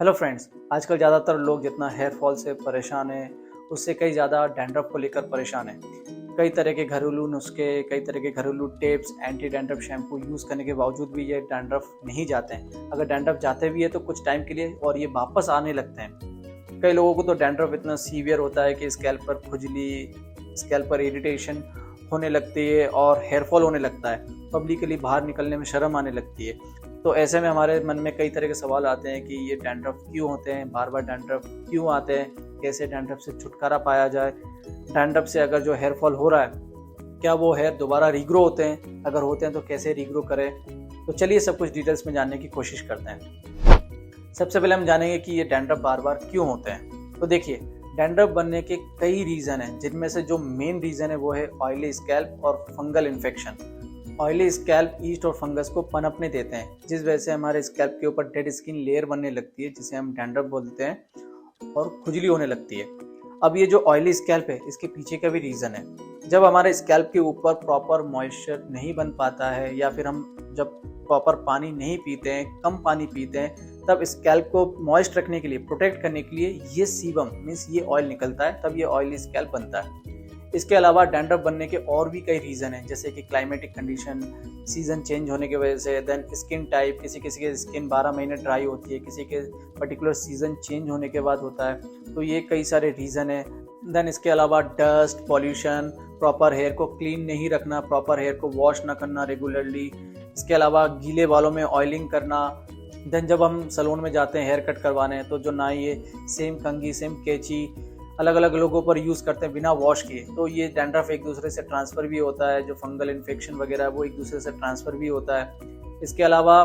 Hello friends. आजकल ज़्यादातर लोग जितना हेयर फॉल से परेशान हैं उससे कई ज़्यादा डैंड्रफ को लेकर परेशान हैं। कई तरह के घरेलू नुस्खे, कई तरह के घरेलू tips, anti dandruff shampoo use करने के बावजूद भी ये डैंड्रफ नहीं जाते हैं। अगर डैंड्रफ जाते भी है तो कुछ टाइम के लिए और ये वापस आने लगते हैं। कई लोगों को तो डैंड्रफ इतना सीवियर होता है कि स्कैल्प पर खुजली, स्कैल्प पर इरिटेशन होने लगती है और हेयर फॉल होने लगता है। पब्लिकली बाहर निकलने में शर्म आने लगती है। तो ऐसे में हमारे मन में कई तरह के सवाल आते हैं कि ये डैंड्रफ क्यों होते हैं, बार बार डैंड्रफ क्यों आते हैं, कैसे डैंड्रफ से छुटकारा पाया जाए। डैंड्रफ से अगर जो हेयर फॉल हो रहा है क्या वो हेयर दोबारा रीग्रो होते हैं, अगर होते हैं तो कैसे रीग्रो करें। तो चलिए सब कुछ डिटेल्स में जानने की कोशिश करते हैं। सबसे पहले हम जानेंगे कि ये डैंड्रफ बार बार क्यों होते हैं। तो देखिए, डैंड्रफ बनने के कई रीज़न हैं, जिनमें से जो मेन रीज़न है वो है ऑयली स्कैल्प और fungal infection. Oily scalp east और फंगस को पनपने देते हैं, जिस वजह से हमारे स्कैल्प के ऊपर डेड स्किन लेयर बनने लगती है, जिसे हम डैंड्रफ बोलते हैं, और खुजली होने लगती है। अब ये जो ऑयली स्कैल्प है इसके पीछे का भी रीज़न है। जब हमारे स्कैल्प के ऊपर प्रॉपर मॉइस्चर नहीं बन पाता है या फिर हम जब प्रॉपर पानी नहीं पीते हैं, कम पानी पीते हैं, तब स्कैल्प को मॉइस्ट रखने के लिए, प्रोटेक्ट करने के लिए ये सीबम मीन्स ये ऑयल निकलता है, तब ये ऑयली स्कैल्प बनता है। इसके अलावा डैंड्रफ बनने के और भी कई रीज़न हैं, जैसे कि क्लाइमेटिक कंडीशन, सीज़न चेंज होने की वजह से, देन स्किन टाइप, किसी किसी की स्किन 12 महीने ड्राई होती है, किसी के पर्टिकुलर सीज़न चेंज होने के बाद होता है। तो ये कई सारे रीज़न हैं। देन इसके अलावा डस्ट, पॉल्यूशन, प्रॉपर हेयर को क्लीन नहीं रखना, प्रॉपर हेयर को वॉश ना करना रेगुलरली, इसके अलावा गीले बालों में ऑयलिंग करना। देन जब हम सैलून में जाते हैं हेयर कट करवाने, तो जो नाई है सेम कंघी, सेम कैंची अलग अलग लोगों पर यूज़ करते हैं बिना वॉश किए, तो ये डैंड्रफ एक दूसरे से ट्रांसफ़र भी होता है। जो फंगल इन्फेक्शन वगैरह है वो एक दूसरे से ट्रांसफ़र भी होता है। इसके अलावा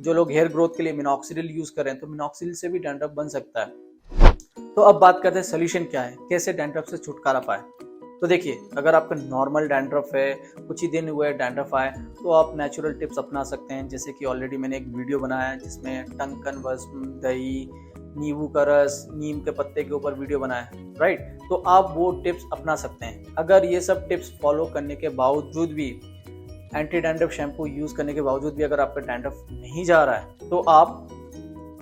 जो लोग हेयर ग्रोथ के लिए मिनॉक्सिडिल यूज़ करें तो मिनॉक्सिडिल से भी डैंड्रफ बन सकता है। तो अब बात करते हैं सोल्यूशन क्या है, कैसे डैंड्रफ से छुटकारा पाए। तो देखिए, अगर आपका नॉर्मल डैंड्रफ है, कुछ ही दिन हुए डैंड्रफ आए, तो आप नेचुरल टिप्स अपना सकते हैं। जैसे कि ऑलरेडी मैंने एक वीडियो बनाया है जिसमें टंकन भस्म, दही, नींबू का रस, नीम के पत्ते के ऊपर वीडियो बनाया है, राइट। तो आप वो टिप्स अपना सकते हैं। अगर ये सब टिप्स फॉलो करने के बावजूद भी, एंटी डैंड्रफ शैम्पू यूज़ करने के बावजूद भी अगर आपका डैंड्रफ नहीं जा रहा है, तो आप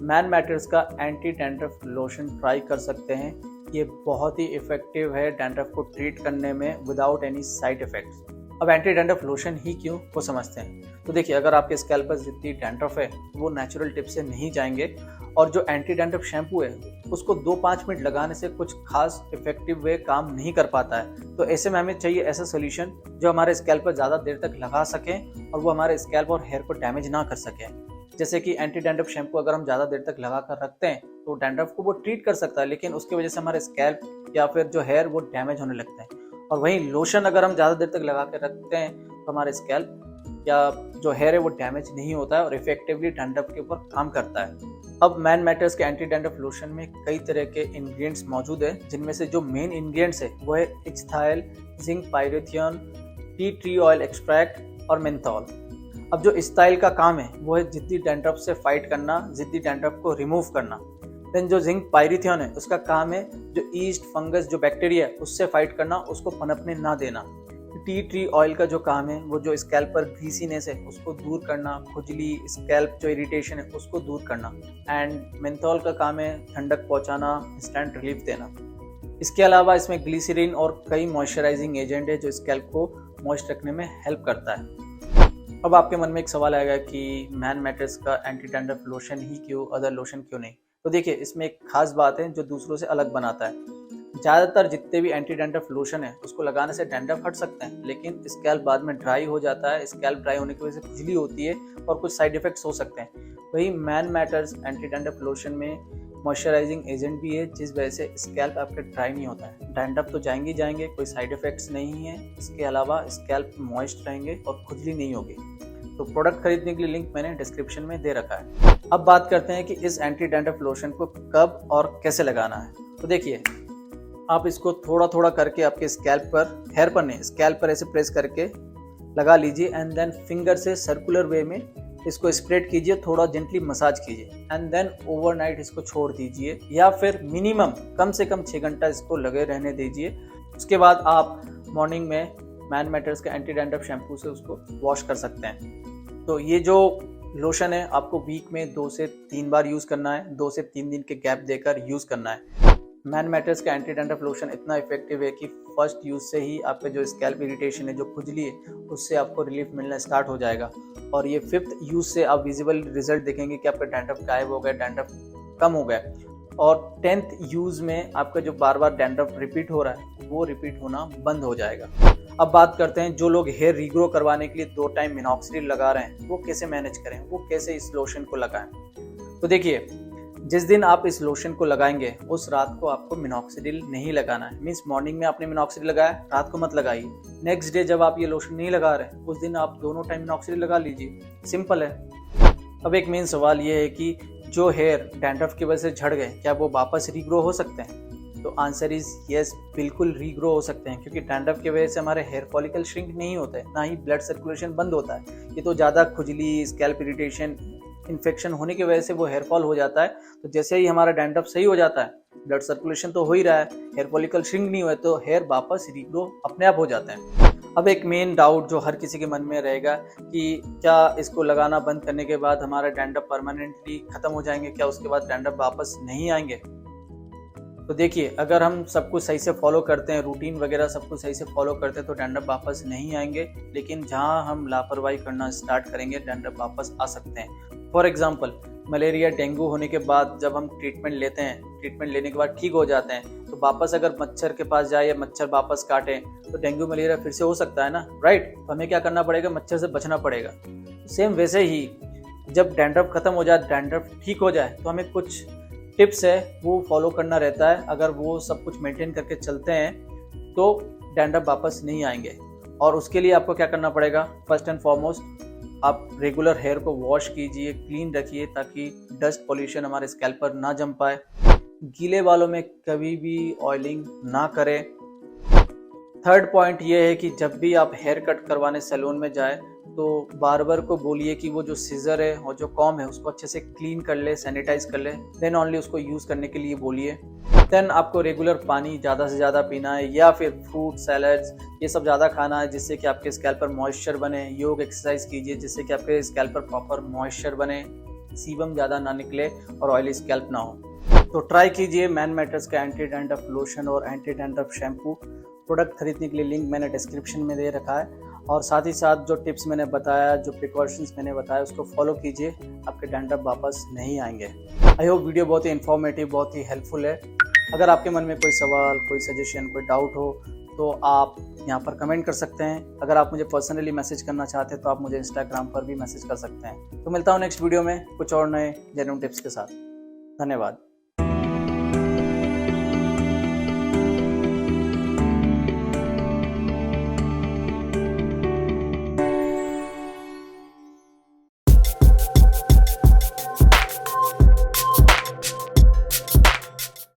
मैन मैटर्स का एंटी डैंड्रफ लोशन ट्राई कर सकते हैं। ये बहुत ही इफेक्टिव है डैंड्रफ को ट्रीट करने में विदाउट एनी साइड इफेक्ट्स। अब एंटी डैंड्रफ लोशन ही क्यों, वो समझते हैं। तो देखिए, अगर आपके स्कैल्प पर जितनी डैंड्रफ है वो नेचुरल टिप से नहीं जाएंगे, और जो एंटी डैंड्रफ शैम्पू है उसको 2-5 मिनट लगाने से कुछ खास इफेक्टिव वे काम नहीं कर पाता है। तो ऐसे में हमें चाहिए ऐसा सोल्यूशन जो हमारे स्कैल्प पर ज़्यादा देर तक लगा सकें और वो हमारे स्कैल्प और हेयर को डैमेज ना कर सके। जैसे कि एंटी डैंड्रफ शैम्पू अगर हम ज़्यादा देर तक लगा कर रखते हैं तो डैंड्रफ को वो ट्रीट कर सकता है, लेकिन उसकी वजह से हमारे स्कैल्प या फिर जो हेयर वो डैमेज होने लगते हैं। और वहीं लोशन अगर हम ज़्यादा देर तक लगा कर रखते हैं तो हमारे स्कैल्प या जो हेयर है वो डैमेज नहीं होता है और इफेक्टिवली डैंड्रफ के ऊपर काम करता है। अब मैन मैटर्स के एंटी डैंड्रफ लोशन में कई तरह के इंग्रेडिएंट्स मौजूद हैं, जिनमें से जो मेन इंग्रेडिएंट्स है वो है ethyl, zinc pyrithione, tea tree oil extract और मेंथॉल। अब जो इथाइल का काम है वो है जिद्दी डैंड्रफ से फाइट करना, जिद्दी डैंड्रफ को रिमूव करना। देन जो जिंक पायरेथियन है उसका काम है जो ईस्ट, फंगस, जो बैक्टीरिया है उससे फाइट करना, उसको पनपने ना देना। टी ट्री ऑयल का जो काम है वो जो स्कैल्प पर ग्रीसीनेस है उसको दूर करना, खुजली, स्कैल्प जो इरिटेशन है उसको दूर करना। एंड मेंथॉल का काम है ठंडक पहुंचाना, इंस्टेंट रिलीफ देना। इसके अलावा इसमें ग्लिसरीन और कई मॉइस्चराइजिंग एजेंट है जो स्कैल्प को मॉइस्ट रखने में हेल्प करता है। अब आपके मन में एक सवाल आएगा कि मैन मैटर्स का एंटी डैंड्रफ लोशन ही क्यों, अदर लोशन क्यों नहीं। तो देखिए, इसमें एक खास बात है जो दूसरों से अलग बनाता है। ज़्यादातर जितने भी एंटी डैंड्रफ लोशन है उसको लगाने से डैंड्रफ हट सकते हैं, लेकिन स्कैल्प बाद में ड्राई हो जाता है। स्कैल्प ड्राई होने की वजह से खुजली होती है और कुछ साइड इफेक्ट्स हो सकते हैं। वही man matters anti dandruff lotion में मॉइस्चराइजिंग एजेंट भी है, जिस वजह से स्कैल्प आपके ड्राई नहीं होता है। डैंड्रफ तो जाएंगे जाएंगे, कोई साइड इफेक्ट्स नहीं है। इसके अलावा स्कैल्प मॉइस्ट रहेंगे और खुजली नहीं होगी। तो प्रोडक्ट खरीदने के लिए लिंक मैंने डिस्क्रिप्शन में दे रखा है। अब बात करते हैं कि इस एंटी डैंड्रफ लोशन को कब और कैसे लगाना है। तो देखिए, आप इसको थोड़ा थोड़ा करके आपके स्कैल्प पर, हेयर पर नहीं, स्कैल्प पर ऐसे प्रेस करके लगा लीजिए एंड देन फिंगर से सर्कुलर वे में इसको स्प्रेड कीजिए, थोड़ा जेंटली मसाज कीजिए एंड देन ओवरनाइट इसको छोड़ दीजिए, या फिर मिनिमम कम से कम 6 घंटा इसको लगे रहने दीजिए। उसके बाद आप मॉर्निंग में मैन मैटर्स के एंटी डैंड्रफ शैम्पू से उसको वॉश कर सकते हैं। तो ये जो लोशन है आपको वीक में 2 से 3 बार यूज़ करना है, 2 से 3 दिन के गैप देकर यूज़ करना है। मैन मैटर्स का एंटी डैंड्रफ लोशन इतना इफेक्टिव है कि फर्स्ट यूज़ से ही आपका जो स्कैल्प इरिटेशन है, जो खुजली है, उससे आपको रिलीफ मिलना स्टार्ट हो जाएगा। और ये 5th यूज़ से आप विजिबल रिजल्ट देखेंगे कि आपका डैंड्रफ गायब हो गया, डैंड्रफ कम हो गया। और 10th यूज़ में आपका जो बार बार डैंड्रफ रिपीट हो रहा है वो रिपीट होना बंद हो जाएगा। अब बात करते हैं जो लोग हेयर रीग्रो करवाने के लिए 2 टाइम मिनॉक्सिडिल लगा रहे हैं वो कैसे मैनेज करें, वो कैसे इस लोशन को लगाएं। तो देखिए, जिस दिन आप इस लोशन को लगाएंगे उस रात को आपको मिनॉक्सिडिल नहीं लगाना है। मीन्स मॉर्निंग में आपने मिनॉक्सिडिल लगाया, रात को मत लगाइए। नेक्स्ट डे जब आप ये लोशन नहीं लगा रहे उस दिन आप दोनों टाइम मिनॉक्सिडिल लगा लीजिए, सिंपल है। अब एक मेन सवाल ये है कि जो हेयर डैंड्रफ की वजह से झड़ गए क्या वो वापस रीग्रो हो सकते हैं? तो आंसर इज यस, बिल्कुल रीग्रो हो सकते हैं, क्योंकि डैंड्रफ की वजह से हमारे हेयर फॉलिकल श्रिंक नहीं होते हैं, ना ही ब्लड सर्कुलेशन बंद होता है। ये तो ज़्यादा खुजली, स्कैल्प इरिटेशन, इन्फेक्शन होने की वजह से वो हेयर फॉल हो जाता है। तो जैसे ही हमारा डैंड्रफ सही हो जाता है, ब्लड सर्कुलेशन तो हो ही रहा है, हेयर फॉलिकल श्रिंक नहीं हुआ, तो हेयर वापस रीग्रो अपने आप हो जाते हैं। अब एक मेन डाउट जो हर किसी के मन में रहेगा कि क्या इसको लगाना बंद करने के बाद हमारा डैंड्रफ परमानेंटली खत्म हो जाएंगे, क्या उसके बाद डैंड्रफ वापस नहीं आएंगे? तो देखिए, अगर हम सब कुछ सही से फॉलो करते हैं, रूटीन वगैरह सब कुछ सही से फॉलो करते हैं, तो डैंड्रफ वापस नहीं आएंगे। लेकिन जहां हम लापरवाही करना स्टार्ट करेंगे डैंड्रफ वापस आ सकते हैं। फॉर एग्जांपल, मलेरिया, डेंगू होने के बाद जब हम ट्रीटमेंट लेते हैं, ट्रीटमेंट लेने के बाद ठीक हो जाते हैं, तो वापस अगर मच्छर के पास जाए या मच्छर वापस काटे तो डेंगू मलेरिया फिर से हो सकता है ना, राइट? तो हमें क्या करना पड़ेगा? मच्छर से बचना पड़ेगा। सेम वैसे ही जब डैंड्रफ खत्म हो जाए, डैंड्रफ ठीक हो जाए, तो हमें कुछ टिप्स है वो फॉलो करना रहता है। अगर वो सब कुछ मेंटेन करके चलते हैं तो डैंड्रफ वापस नहीं आएंगे। और उसके लिए आपको क्या करना पड़ेगा? फर्स्ट एंड फॉरमोस्ट, आप रेगुलर हेयर को वॉश कीजिए, क्लीन रखिए, ताकि डस्ट पॉल्यूशन हमारे स्कैल्प पर ना जम पाए। गीले बालों में कभी भी ऑयलिंग ना करें। थर्ड पॉइंट ये है कि जब भी आप हेयर कट करवाने सैलून में जाए तो बार्बर को बोलिए कि वो जो सीजर है और जो कॉम है उसको अच्छे से क्लीन कर ले, सैनिटाइज कर ले, देन ओनली उसको यूज़ करने के लिए बोलिए। देन आपको रेगुलर पानी ज़्यादा से ज़्यादा पीना है, या फिर फ्रूट सैलड्स ये सब ज़्यादा खाना है, जिससे कि आपके स्कैल्प पर मॉइस्चर बने। योग एक्सरसाइज कीजिए जिससे कि आपके स्कैल्प पर प्रॉपर मॉइस्चर बने, सीबम ज़्यादा ना निकले और ऑयली स्कैल्प ना हो। तो ट्राई कीजिए मैन मैटर्स का एंटी डैंड्रफ लोशन और एंटी डैंड्रफ शैम्पू। प्रोडक्ट खरीदने के लिए लिंक मैंने डिस्क्रिप्शन में दे रखा है। और साथ ही साथ जो टिप्स मैंने बताया, जो प्रिकॉशंस मैंने बताया, उसको फॉलो कीजिए, आपके डैंड्रफ वापस नहीं आएंगे। आई होप वीडियो बहुत ही इन्फॉर्मेटिव, बहुत ही हेल्पफुल है। अगर आपके मन में कोई सवाल, कोई सजेशन, कोई डाउट हो तो आप यहाँ पर कमेंट कर सकते हैं। अगर आप मुझे पर्सनली मैसेज करना चाहते हैं तो आप मुझे इंस्टाग्राम पर भी मैसेज कर सकते हैं। तो मिलता हूँ नेक्स्ट वीडियो में कुछ और नए जेन्युइन टिप्स के साथ। धन्यवाद।